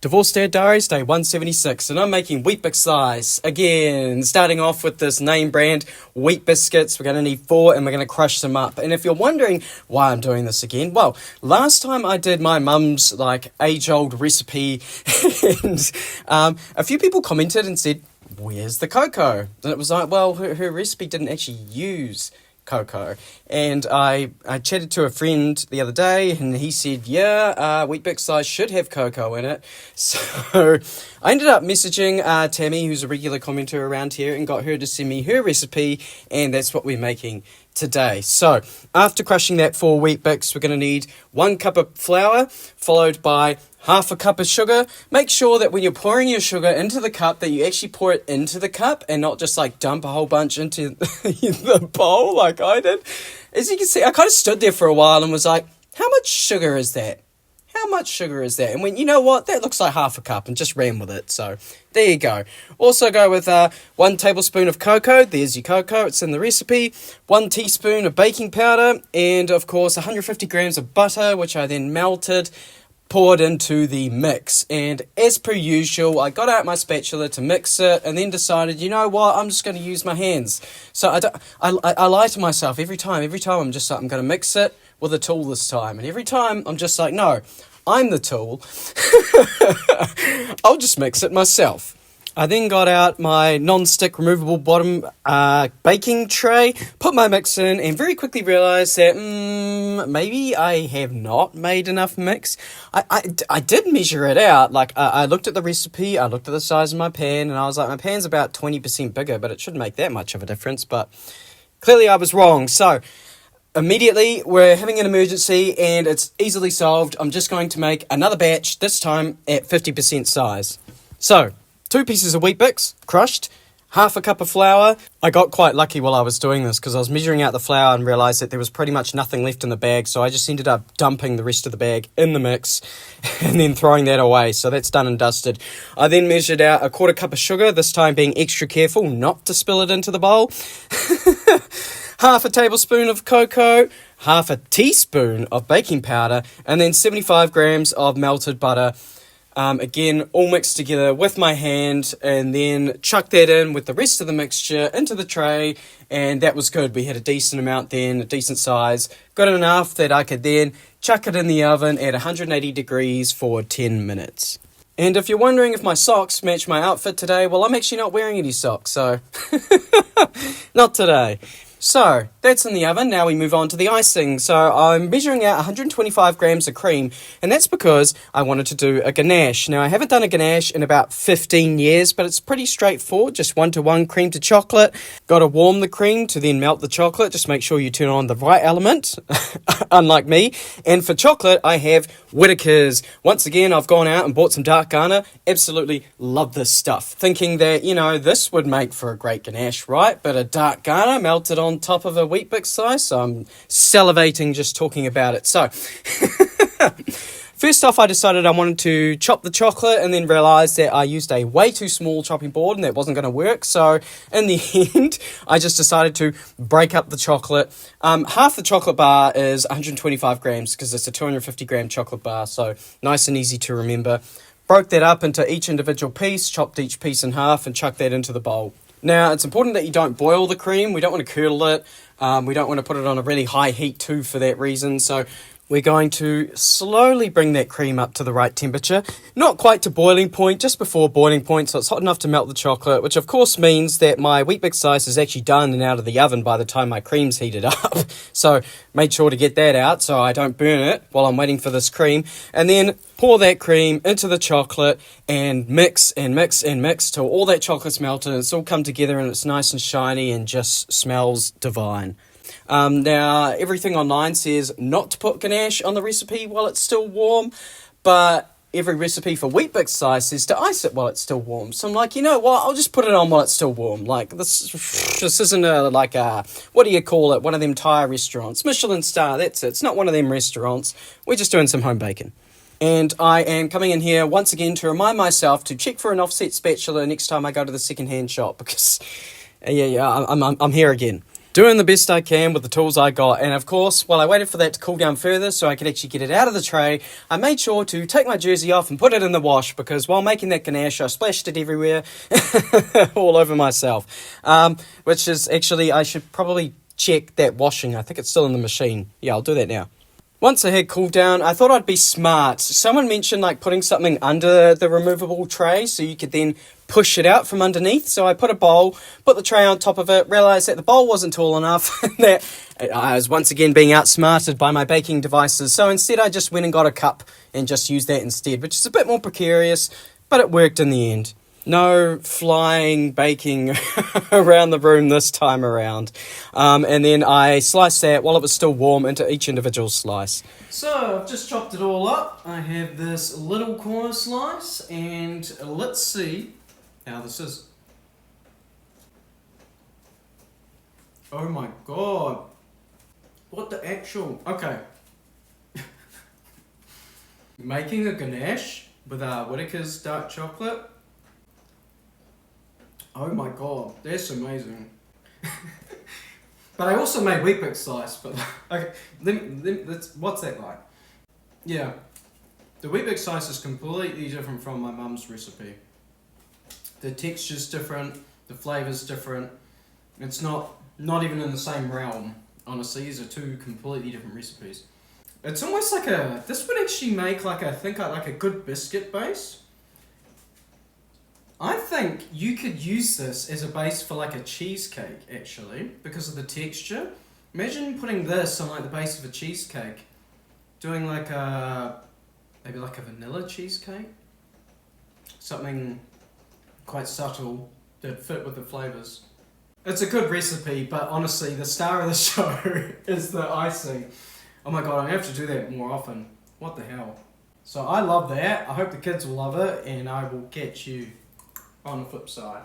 Divorced Dad Diaries, day 176, and I'm making Weetbix size. Again, starting off with this name brand, wheat biscuits. We're going to need 4 and we're going to crush them up. And if you're wondering why I'm doing this again, well, last time I did my mum's, age-old recipe, and a few people commented and said, where's the cocoa? And it was like, well, her recipe didn't actually use cocoa. And I chatted to a friend the other day and he said, Weetbix size should have cocoa in it. So I ended up messaging Tammy, who's a regular commenter around here, and got her to send me her recipe, and that's what we're making today. So after crushing that 4 Weetbix, we're going to need 1 cup of flour followed by half a cup of sugar. Make sure that when you're pouring your sugar into the cup that you actually pour it into the cup and not just dump a whole bunch into the bowl like I did. As you can see, I kind of stood there for a while and was like, how much sugar is that? How much sugar is that? And went, you know what? That looks like half a cup, and just ran with it. So there you go. Also go with 1 tablespoon of cocoa. There's your cocoa. It's in the recipe. 1 teaspoon of baking powder. And of course, 150 grams of butter, which I then melted, poured into the mix. And as per usual, I got out my spatula to mix it and then decided, you know what, I'm just going to use my hands. So I lie to myself every time I'm just like, I'm going to mix it with a tool this time. And every time I'm just like, no, I'm the tool. I'll just mix it myself. I then got out my non-stick removable bottom baking tray, put my mix in, and very quickly realised that maybe I have not made enough mix. I did measure it out. I looked at the recipe, I looked at the size of my pan, and I was like, my pan's about 20% bigger, but it shouldn't make that much of a difference. But clearly I was wrong. So immediately we're having an emergency, and it's easily solved. I'm just going to make another batch, this time at 50% size. So 2 pieces of Weetbix, crushed, half a cup of flour. I got quite lucky while I was doing this because I was measuring out the flour and realised that there was pretty much nothing left in the bag, so I just ended up dumping the rest of the bag in the mix and then throwing that away. So that's done and dusted. I then measured out a 1/4 cup of sugar, this time being extra careful not to spill it into the bowl. Half a tablespoon of cocoa, half a teaspoon of baking powder, and then 75 grams of melted butter. Again, all mixed together with my hand, and then chuck that in with the rest of the mixture into the tray, and that was good. We had a decent amount then, a decent size. Got enough that I could then chuck it in the oven at 180 degrees for 10 minutes. And if you're wondering if my socks match my outfit today, well, I'm actually not wearing any socks, so not today. So, that's in the oven. Now we move on to the icing. So, I'm measuring out 125 grams of cream, and that's because I wanted to do a ganache. Now, I haven't done a ganache in about 15 years, but it's pretty straightforward, just 1-to-1 cream to chocolate. Got to warm the cream to then melt the chocolate. Just make sure you turn on the right element, unlike me. And for chocolate, I have Whittaker's. Once again, I've gone out and bought some dark Ghana. Absolutely love this stuff. Thinking that, this would make for a great ganache, right? But a dark Ghana melted on top of a Weetbix size, so I'm salivating just talking about it. So first off, I decided I wanted to chop the chocolate, and then realised that I used a way too small chopping board and that wasn't going to work. So in the end, I just decided to break up the chocolate. Half the chocolate bar is 125 grams because it's a 250 gram chocolate bar, so nice and easy to remember. Broke that up into each individual piece, chopped each piece in half, and chucked that into the bowl. Now, it's important that you don't boil the cream. We don't want to curdle it. We don't want to put it on a really high heat too for that reason. So we're going to slowly bring that cream up to the right temperature. Not quite to boiling point, just before boiling point, so it's hot enough to melt the chocolate, which of course means that my Weetbix slice is actually done and out of the oven by the time my cream's heated up. So made sure to get that out so I don't burn it while I'm waiting for this cream. And then pour that cream into the chocolate and mix and mix and mix till all that chocolate's melted and it's all come together and it's nice and shiny and just smells divine. Now, everything online says not to put ganache on the recipe while it's still warm, but every recipe for Weetbix size says to ice it while it's still warm. So I'm like, you know what, I'll just put it on while it's still warm. This isn't what do you call it, one of them Thai restaurants. Michelin star, that's it. It's not one of them restaurants. We're just doing some home baking. And I am coming in here once again to remind myself to check for an offset spatula next time I go to the second-hand shop, because, I'm here again. Doing the best I can with the tools I got, and of course, while I waited for that to cool down further so I could actually get it out of the tray, I made sure to take my jersey off and put it in the wash, because while making that ganache I splashed it everywhere, all over myself. Which is actually, I should probably check that washing. I think it's still in the machine. Yeah, I'll do that now. Once it had cooled down, I thought I'd be smart. Someone mentioned like putting something under the removable tray so you could then push it out from underneath. So I put a bowl, put the tray on top of it, realised that the bowl wasn't tall enough, and that I was once again being outsmarted by my baking devices. So instead I just went and got a cup and just used that instead, which is a bit more precarious, but it worked in the end. No flying baking around the room this time around. And then I sliced that while it was still warm into each individual slice. So I've just chopped it all up. I have this little corner slice, and let's see how this is. Oh my god. What the actual... Okay. Making a ganache with Whittaker's dark chocolate. Oh my god, that's amazing. But I also made Weetbix slice, but okay, what's that like? Yeah, the Weetbix slice is completely different from my mum's recipe. The texture's different, the flavour's different. It's not even in the same realm, honestly. These are two completely different recipes. It's almost like this would actually make like a good biscuit base. I think you could use this as a base for like a cheesecake, actually, because of the texture. Imagine putting this on like the base of a cheesecake, doing like maybe like a vanilla cheesecake, something quite subtle that fit with the flavors. It's a good recipe, but honestly, the star of the show is the icing. Oh my god, I'm gonna have to do that more often. What the hell? So I love that. I hope the kids will love it, and I will catch you on the flip side.